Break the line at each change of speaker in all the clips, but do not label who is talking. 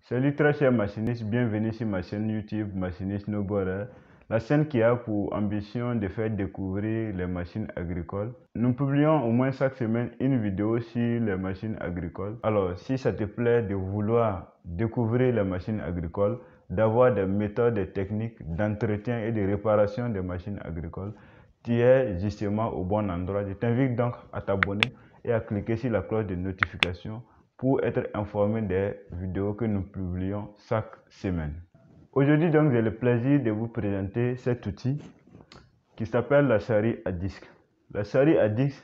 Salut très chers machinistes, bienvenue sur ma chaîne YouTube Machiniste Snowboarder, la chaîne qui a pour ambition de faire découvrir les machines agricoles. Nous publions au moins chaque semaine une vidéo sur les machines agricoles. Alors si ça te plaît de vouloir découvrir les machines agricoles, d'avoir des méthodes et techniques d'entretien et de réparation des machines agricoles, tu es justement au bon endroit. Je t'invite donc à t'abonner et à cliquer sur la cloche de notification pour être informé des vidéos que nous publions chaque semaine. Aujourd'hui donc j'ai le plaisir de vous présenter cet outil qui s'appelle la charrie à disque. La charrie à disque,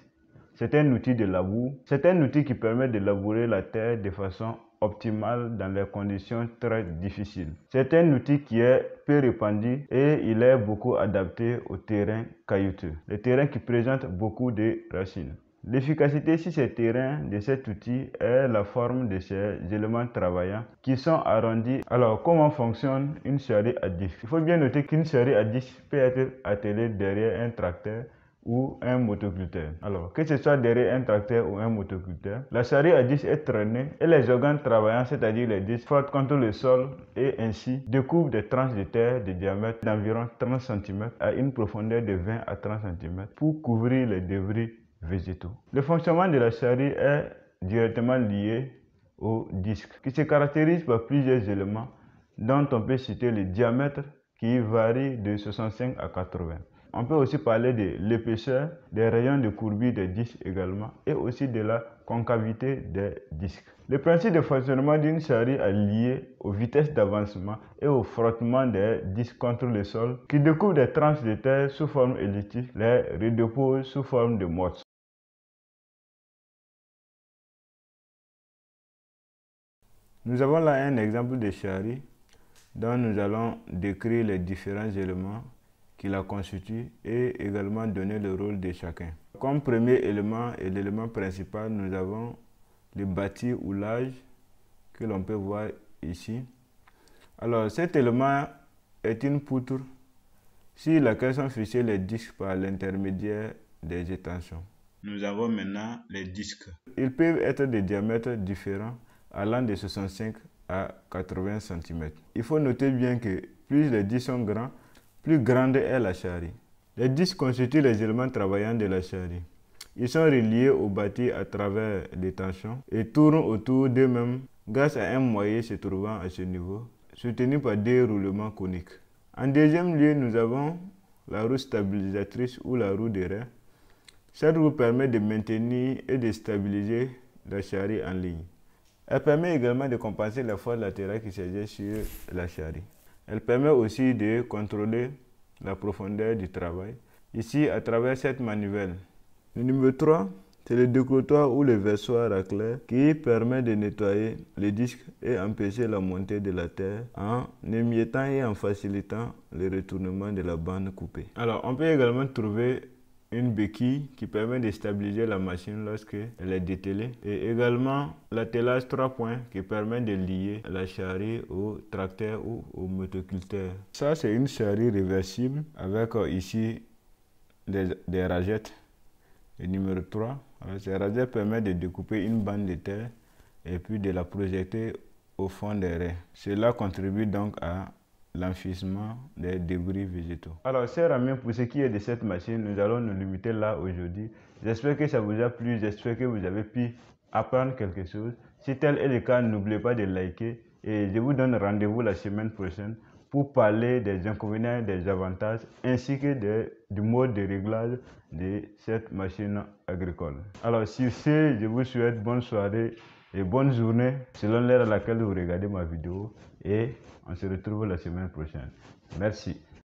c'est un outil de labour. C'est un outil qui permet de labourer la terre de façon optimale dans les conditions très difficiles. C'est un outil qui est peu répandu et il est beaucoup adapté aux terrains caillouteux, les terrains qui présentent beaucoup de racines. L'efficacité sur ces terrains de cet outil est la forme de ces éléments travaillants qui sont arrondis. Alors, comment fonctionne une charrie à disque? Il faut bien noter qu'une charrie à disque peut être attelée derrière un tracteur ou un motoculteur. Alors, que ce soit derrière un tracteur ou un motoculteur, la charrie à disque est traînée et les organes travaillants, c'est-à-dire les disques, frottent contre le sol et ainsi découpent des tranches de terre de diamètre d'environ 30 cm à une profondeur de 20 à 30 cm pour couvrir les débris végétaux. Le fonctionnement de la charrie est directement lié au disque, qui se caractérise par plusieurs éléments dont on peut citer le diamètre qui varie de 65 à 80. On peut aussi parler de l'épaisseur, des rayons de courbure des disques également et aussi de la concavité des disques. Le principe de fonctionnement d'une charrie est lié aux vitesses d'avancement et au frottement des disques contre le sol qui découpent des tranches de terre sous forme elliptique, les redéposent sous forme de morceaux. Nous avons là un exemple de charrie dont nous allons décrire les différents éléments qui la constituent et également donner le rôle de chacun. Comme premier élément et l'élément principal, nous avons le bâti ou l'âge que l'on peut voir ici. Alors cet élément est une poutre sur laquelle sont fixés les disques par l'intermédiaire des étanchons. Nous avons maintenant les disques. Ils peuvent être de diamètres différents allant de 65 à 80 cm. Il faut noter bien que plus les disques sont grands, plus grande est la charrie. Les disques constituent les éléments travaillants de la charrie. Ils sont reliés au bâti à travers les tensions et tournent autour d'eux-mêmes grâce à un moyen se trouvant à ce niveau, soutenu par des roulements coniques. En deuxième lieu, nous avons la roue stabilisatrice ou la roue de raie. Cette roue permet de maintenir et de stabiliser la charrie en ligne. Elle permet également de compenser la force latérale qui s'exerce sur la charrie. Elle permet aussi de contrôler la profondeur du travail, ici à travers cette manivelle. Le numéro 3, c'est le décrotoir ou le versoir à racleur qui permet de nettoyer les disques et empêcher la montée de la terre en émiettant et en facilitant le retournement de la bande coupée. Alors, on peut également trouver une béquille qui permet de stabiliser la machine lorsque elle est détellée et également l'attelage 3 points qui permet de lier la charrie au tracteur ou au motoculteur. Ça c'est une charrie réversible avec ici des ragettes. Le numéro 3, alors, ces ragettes permettent de découper une bande de terre et puis de la projeter au fond des raies. Cela contribue donc à l'enfouissement des débris végétaux. Alors, chers amis, pour ce qui est de cette machine, nous allons nous limiter là aujourd'hui. J'espère que ça vous a plu, j'espère que vous avez pu apprendre quelque chose. Si tel est le cas, n'oubliez pas de liker et je vous donne rendez-vous la semaine prochaine pour parler des inconvénients, des avantages ainsi que du mode de réglage de cette machine agricole. Alors, sur ce, je vous souhaite bonne soirée et bonne journée selon l'heure à laquelle vous regardez ma vidéo et on se retrouve la semaine prochaine. Merci.